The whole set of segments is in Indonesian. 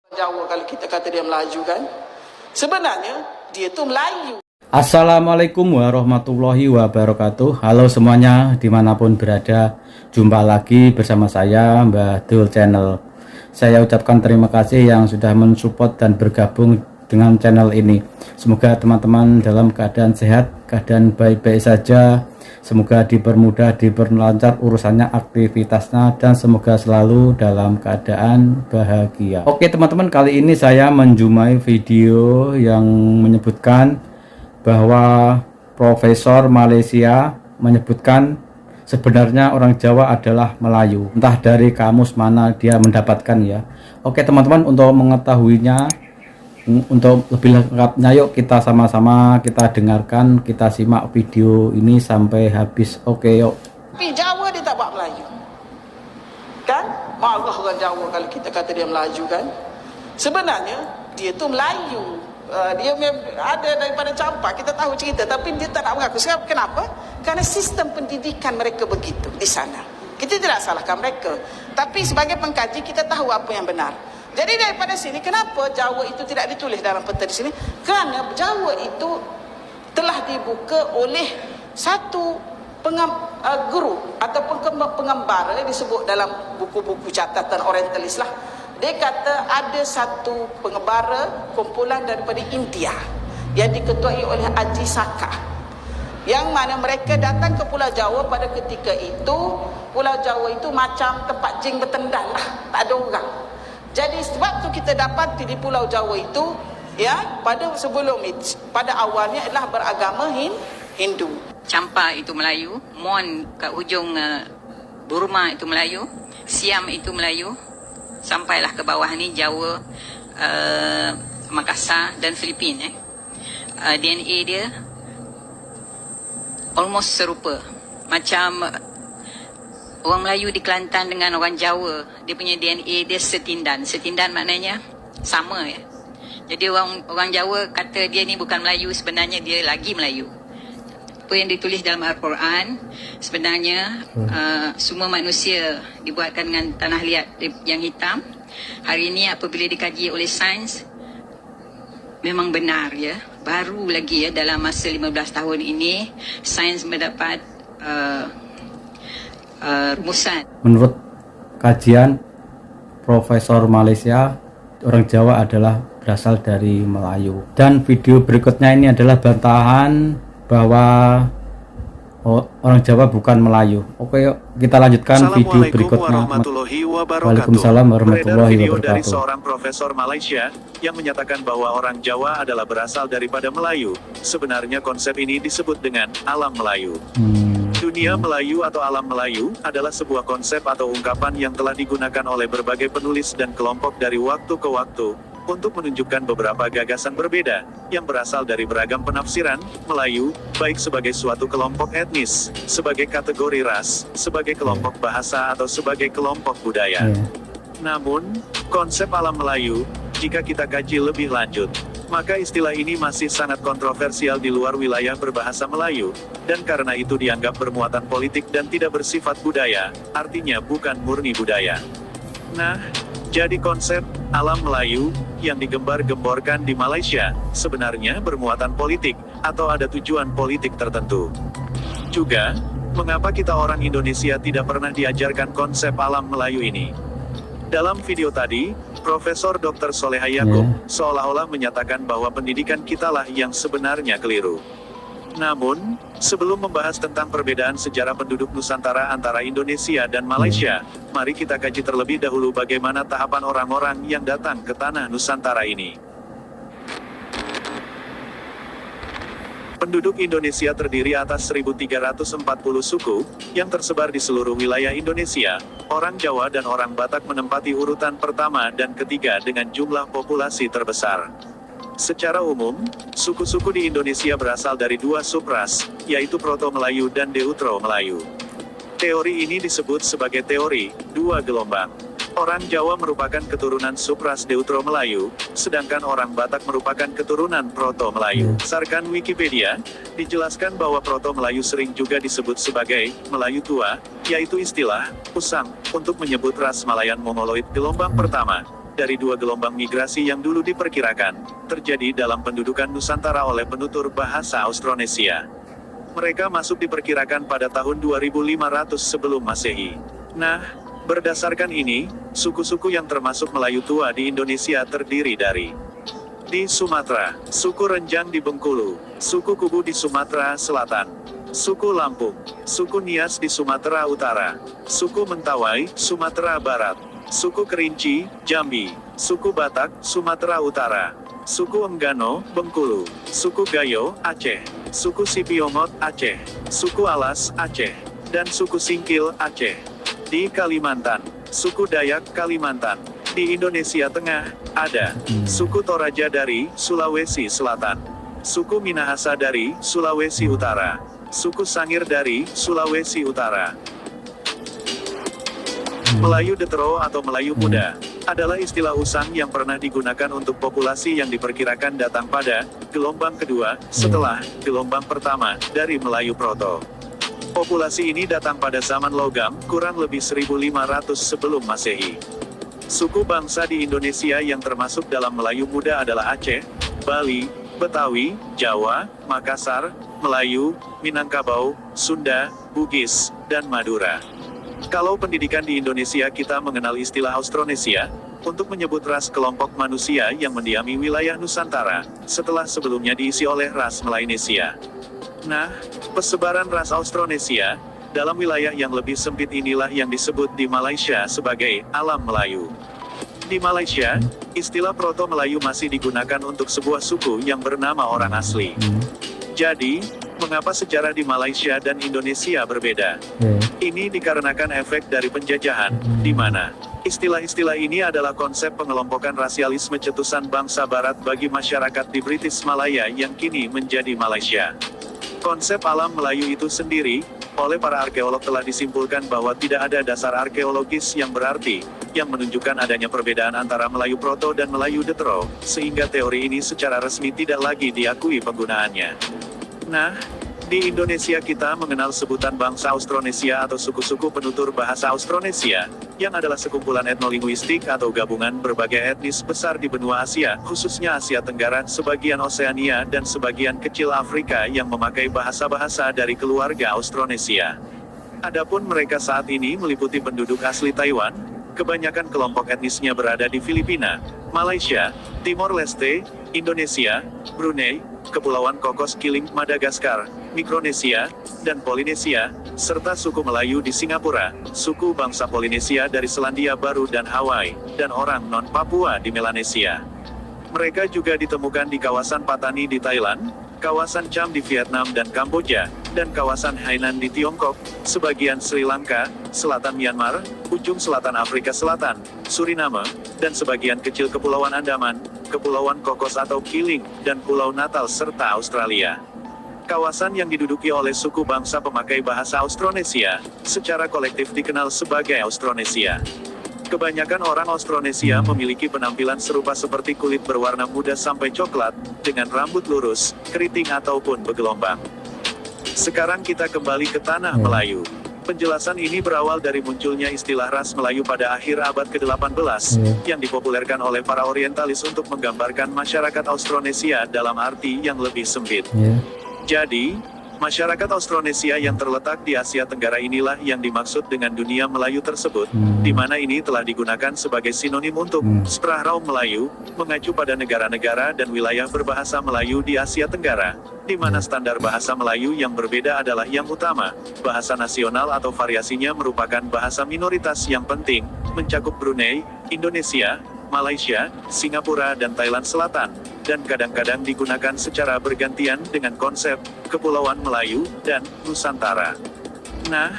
Jawa kalau kita kata dia Melayu kan, sebenarnya dia tu Melayu. Assalamualaikum warahmatullahi wabarakatuh. Halo semuanya dimanapun berada, jumpa lagi bersama saya Mbah Dul Channel. Saya ucapkan terima kasih yang sudah mensupport dan bergabung dengan channel ini. Semoga teman-teman dalam keadaan sehat, keadaan baik-baik saja. Semoga dipermudah, diperlancar urusannya, aktivitasnya, dan semoga selalu dalam keadaan bahagia. Oke teman-teman, kali ini saya menjumpai video yang menyebutkan bahwa Profesor Malaysia menyebutkan sebenarnya orang Jawa adalah Melayu. Entah dari kamus mana dia mendapatkan ya. Oke teman-teman, untuk mengetahuinya, untuk lebih lengkapnya yuk kita sama-sama kita dengarkan, kita simak video ini sampai habis. Oke yuk. Tapi Jawa dia tak buat Melayu kan? Marah orang Jawa kalau kita kata dia Melayu kan, sebenarnya dia tu Melayu. Dia ada daripada campak, kita tahu cerita, tapi dia tak nak mengaku. Sebab kenapa? Kerana sistem pendidikan mereka begitu di sana. Kita tidak salahkan mereka, tapi sebagai pengkaji kita tahu apa yang benar. Jadi daripada sini, kenapa Jawa itu tidak ditulis dalam peta di sini? Kerana Jawa itu telah dibuka oleh satu guru ataupun pengembara yang disebut dalam buku-buku catatan orientalis lah. Dia kata ada satu pengembara kumpulan daripada India yang diketuai oleh Haji Saka, yang mana mereka datang ke Pulau Jawa pada ketika itu. Pulau Jawa itu macam tempat jin bertendang lah, tak ada orang. Jadi sebab tu kita dapati di Pulau Jawa itu ya, pada awalnya adalah beragama Hindu. Campa itu Melayu, Mon kat hujung Burma itu Melayu, Siam itu Melayu, sampailah ke bawah ni Jawa, Makassar dan Filipina. DNA dia almost serupa. Macam orang Melayu di Kelantan dengan orang Jawa, dia punya DNA dia setindan. Setindan maknanya sama ya. Jadi orang Jawa kata dia ni bukan Melayu, sebenarnya dia lagi Melayu. Apa yang ditulis dalam Al-Quran sebenarnya semua manusia dibuatkan dengan tanah liat yang hitam. Hari ini apabila dikaji oleh sains memang benar ya. Baru lagi ya, dalam masa 15 tahun ini sains mendapat rumusan. Menurut kajian Profesor Malaysia, orang Jawa adalah berasal dari Melayu. Dan video berikutnya ini adalah bantahan bahwa orang Jawa bukan Melayu. Oke yuk kita lanjutkan video berikutnya. Waalaikumsalam warahmatullahi video dari wabarakatuh. seorang profesor Malaysia yang menyatakan bahwa orang Jawa adalah berasal daripada Melayu. Sebenarnya konsep ini disebut dengan alam Melayu. Dunia Melayu atau alam Melayu adalah sebuah konsep atau ungkapan yang telah digunakan oleh berbagai penulis dan kelompok dari waktu ke waktu untuk menunjukkan beberapa gagasan berbeda yang berasal dari beragam penafsiran Melayu, baik sebagai suatu kelompok etnis, sebagai kategori ras, sebagai kelompok bahasa atau sebagai kelompok budaya. Namun, konsep alam Melayu, jika kita kaji lebih lanjut, maka istilah ini masih sangat kontroversial di luar wilayah berbahasa Melayu, dan karena itu dianggap bermuatan politik dan tidak bersifat budaya, artinya bukan murni budaya. Nah, jadi konsep alam Melayu yang digembar-gemborkan di Malaysia sebenarnya bermuatan politik atau ada tujuan politik tertentu. Juga, mengapa kita orang Indonesia tidak pernah diajarkan konsep alam Melayu ini? Dalam video tadi, Profesor Dr. Soleha Yaakob seolah-olah menyatakan bahwa pendidikan kitalah yang sebenarnya keliru. Namun, sebelum membahas tentang perbedaan sejarah penduduk Nusantara antara Indonesia dan Malaysia, mari kita kaji terlebih dahulu bagaimana tahapan orang-orang yang datang ke tanah Nusantara ini. Penduduk Indonesia terdiri atas 1.340 suku, yang tersebar di seluruh wilayah Indonesia. Orang Jawa dan orang Batak menempati urutan pertama dan ketiga dengan jumlah populasi terbesar. Secara umum, suku-suku di Indonesia berasal dari dua subras, yaitu Proto-Melayu dan Deutero-Melayu. Teori ini disebut sebagai teori dua gelombang. Orang Jawa merupakan keturunan subras Deutero-Melayu, sedangkan orang Batak merupakan keturunan Proto-Melayu. Berdasarkan Wikipedia, dijelaskan bahwa Proto-Melayu sering juga disebut sebagai Melayu Tua, yaitu istilah usang untuk menyebut ras Malayan Mongoloid gelombang pertama. dari dua gelombang migrasi yang dulu diperkirakan terjadi dalam pendudukan Nusantara oleh penutur bahasa Austronesia. Mereka masuk diperkirakan pada tahun 2500 sebelum Masehi. Nah, berdasarkan ini, suku-suku yang termasuk Melayu tua di Indonesia terdiri dari: di Sumatera, suku Renjang di Bengkulu, suku Kubu di Sumatera Selatan, suku Lampung, suku Nias di Sumatera Utara, suku Mentawai, Sumatera Barat, suku Kerinci, Jambi, suku Batak, Sumatera Utara, suku Enggano, Bengkulu, suku Gayo, Aceh, suku Sipiongot, Aceh, suku Alas, Aceh, dan suku Singkil, Aceh. Di Kalimantan, suku Dayak, Kalimantan. Di Indonesia Tengah, ada suku Toraja dari Sulawesi Selatan, suku Minahasa dari Sulawesi Utara, suku Sangir dari Sulawesi Utara. Melayu Detro atau Melayu Muda adalah istilah usang yang pernah digunakan untuk populasi yang diperkirakan datang pada gelombang kedua setelah gelombang pertama dari Melayu Proto. Populasi ini datang pada zaman logam, kurang lebih 1500 sebelum Masehi. Suku bangsa di Indonesia yang termasuk dalam Melayu Muda adalah Aceh, Bali, Betawi, Jawa, Makassar, Melayu, Minangkabau, Sunda, Bugis, dan Madura. Kalau pendidikan di Indonesia kita mengenal istilah Austronesia, untuk menyebut ras kelompok manusia yang mendiami wilayah Nusantara, setelah sebelumnya diisi oleh ras Melanesia. Nah, persebaran ras Austronesia dalam wilayah yang lebih sempit inilah yang disebut di Malaysia sebagai alam Melayu. Di Malaysia, istilah Proto Melayu masih digunakan untuk sebuah suku yang bernama orang asli. Jadi, mengapa sejarah di Malaysia dan Indonesia berbeda? Ini dikarenakan efek dari penjajahan, di mana istilah-istilah ini adalah konsep pengelompokan rasialisme cetusan bangsa Barat bagi masyarakat di British Malaya yang kini menjadi Malaysia. Konsep alam Melayu itu sendiri, oleh para arkeolog telah disimpulkan bahwa tidak ada dasar arkeologis yang berarti, yang menunjukkan adanya perbedaan antara Melayu Proto dan Melayu Detro, sehingga teori ini secara resmi tidak lagi diakui penggunaannya. Nah, di Indonesia kita mengenal sebutan bangsa Austronesia atau suku-suku penutur bahasa Austronesia, yang adalah sekumpulan etnolinguistik atau gabungan berbagai etnis besar di benua Asia, khususnya Asia Tenggara, sebagian Oseania dan sebagian kecil Afrika yang memakai bahasa-bahasa dari keluarga Austronesia. Adapun mereka saat ini meliputi penduduk asli Taiwan, kebanyakan kelompok etnisnya berada di Filipina, Malaysia, Timor Leste, Indonesia, Brunei, Kepulauan Cocos Keeling, Madagaskar, Mikronesia, dan Polinesia, serta suku Melayu di Singapura, suku bangsa Polinesia dari Selandia Baru dan Hawaii, dan orang non-Papua di Melanesia. Mereka juga ditemukan di kawasan Patani di Thailand, kawasan Cham di Vietnam dan Kamboja, dan kawasan Hainan di Tiongkok, sebagian Sri Lanka, selatan Myanmar, ujung selatan Afrika Selatan, Suriname, dan sebagian kecil Kepulauan Andaman, Kepulauan Cocos atau Keeling, dan Pulau Natal serta Australia. Kawasan yang diduduki oleh suku bangsa pemakai bahasa Austronesia, secara kolektif dikenal sebagai Austronesia. Kebanyakan orang Austronesia memiliki penampilan serupa seperti kulit berwarna muda sampai coklat, dengan rambut lurus, keriting ataupun bergelombang. Sekarang kita kembali ke tanah Melayu. Penjelasan ini berawal dari munculnya istilah ras Melayu pada akhir abad ke-18, yang dipopulerkan oleh para orientalis untuk menggambarkan masyarakat Austronesia dalam arti yang lebih sempit. Jadi, masyarakat Austronesia yang terletak di Asia Tenggara inilah yang dimaksud dengan dunia Melayu tersebut, di mana ini telah digunakan sebagai sinonim untuk Sprachraum Melayu, mengacu pada negara-negara dan wilayah berbahasa Melayu di Asia Tenggara, di mana standar bahasa Melayu yang berbeda adalah yang utama, bahasa nasional atau variasinya merupakan bahasa minoritas yang penting, mencakup Brunei, Indonesia, Malaysia, Singapura dan Thailand Selatan, dan kadang-kadang digunakan secara bergantian dengan konsep Kepulauan Melayu dan Nusantara. Nah,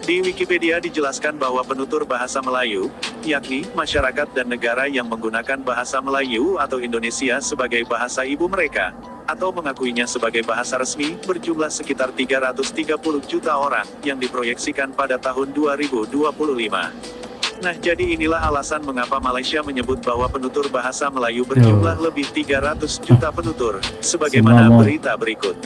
di Wikipedia dijelaskan bahwa penutur bahasa Melayu, yakni masyarakat dan negara yang menggunakan bahasa Melayu atau Indonesia sebagai bahasa ibu mereka, atau mengakuinya sebagai bahasa resmi, berjumlah sekitar 330 juta orang, yang diproyeksikan pada tahun 2025. Nah, jadi inilah alasan mengapa Malaysia menyebut bahwa penutur bahasa Melayu berjumlah lebih 300 juta penutur, sebagaimana berita berikut.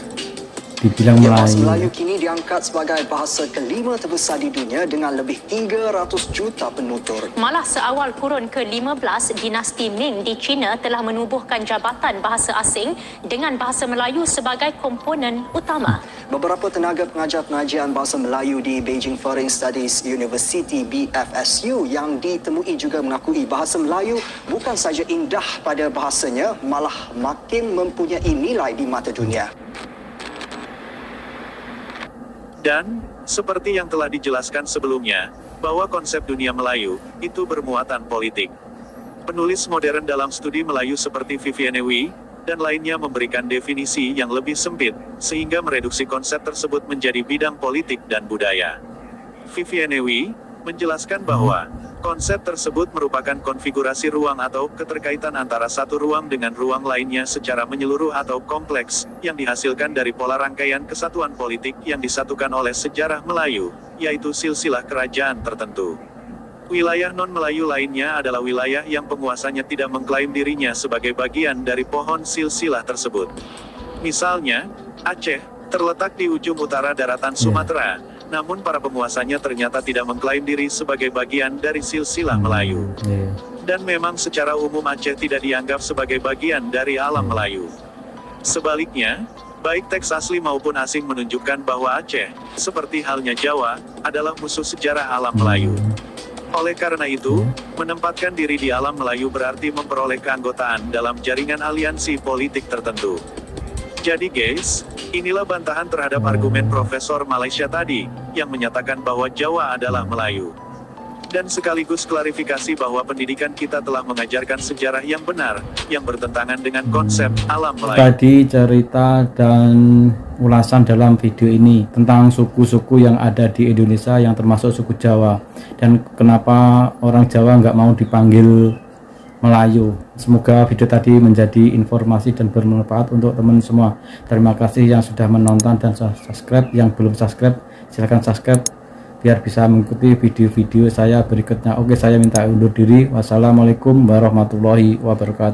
dibilang Bahasa Melayu. Melayu kini diangkat sebagai bahasa kelima terbesar di dunia dengan lebih 300 juta penutur. Malah seawal kurun ke-15, dinasti Ming di China telah menubuhkan Jabatan Bahasa Asing dengan bahasa Melayu sebagai komponen utama. Beberapa tenaga pengajar pengajian bahasa Melayu di Beijing Foreign Studies University BFSU yang ditemui juga mengakui bahasa Melayu bukan saja indah pada bahasanya, malah makin mempunyai nilai di mata dunia. Dan, seperti yang telah dijelaskan sebelumnya, bahwa konsep dunia Melayu itu bermuatan politik. Penulis modern dalam studi Melayu seperti Vivienne Wei dan lainnya memberikan definisi yang lebih sempit, sehingga mereduksi konsep tersebut menjadi bidang politik dan budaya. Vivienne Wei menjelaskan bahwa konsep tersebut merupakan konfigurasi ruang atau keterkaitan antara satu ruang dengan ruang lainnya secara menyeluruh atau kompleks, yang dihasilkan dari pola rangkaian kesatuan politik yang disatukan oleh sejarah Melayu, yaitu silsilah kerajaan tertentu. Wilayah non-Melayu lainnya adalah wilayah yang penguasanya tidak mengklaim dirinya sebagai bagian dari pohon silsilah tersebut. Misalnya, Aceh terletak di ujung utara daratan Sumatera, namun para penguasanya ternyata tidak mengklaim diri sebagai bagian dari silsilah Melayu. Dan memang secara umum Aceh tidak dianggap sebagai bagian dari alam Melayu. Sebaliknya, baik teks asli maupun asing menunjukkan bahwa Aceh, seperti halnya Jawa, adalah musuh sejarah alam Melayu. Oleh karena itu, menempatkan diri di alam Melayu berarti memperoleh keanggotaan dalam jaringan aliansi politik tertentu. Jadi guys, inilah bantahan terhadap argumen Profesor Malaysia tadi, yang menyatakan bahwa Jawa adalah Melayu. Dan sekaligus klarifikasi bahwa pendidikan kita telah mengajarkan sejarah yang benar, yang bertentangan dengan konsep alam Melayu. Tadi cerita dan ulasan dalam video ini tentang suku-suku yang ada di Indonesia yang termasuk suku Jawa, dan kenapa orang Jawa nggak mau dipanggil Melayu. Semoga video tadi menjadi informasi dan bermanfaat untuk teman semua. Terima kasih yang sudah menonton dan subscribe. Yang belum subscribe, silahkan subscribe biar bisa mengikuti video-video saya berikutnya. Oke, saya minta undur diri. Wassalamualaikum warahmatullahi wabarakatuh.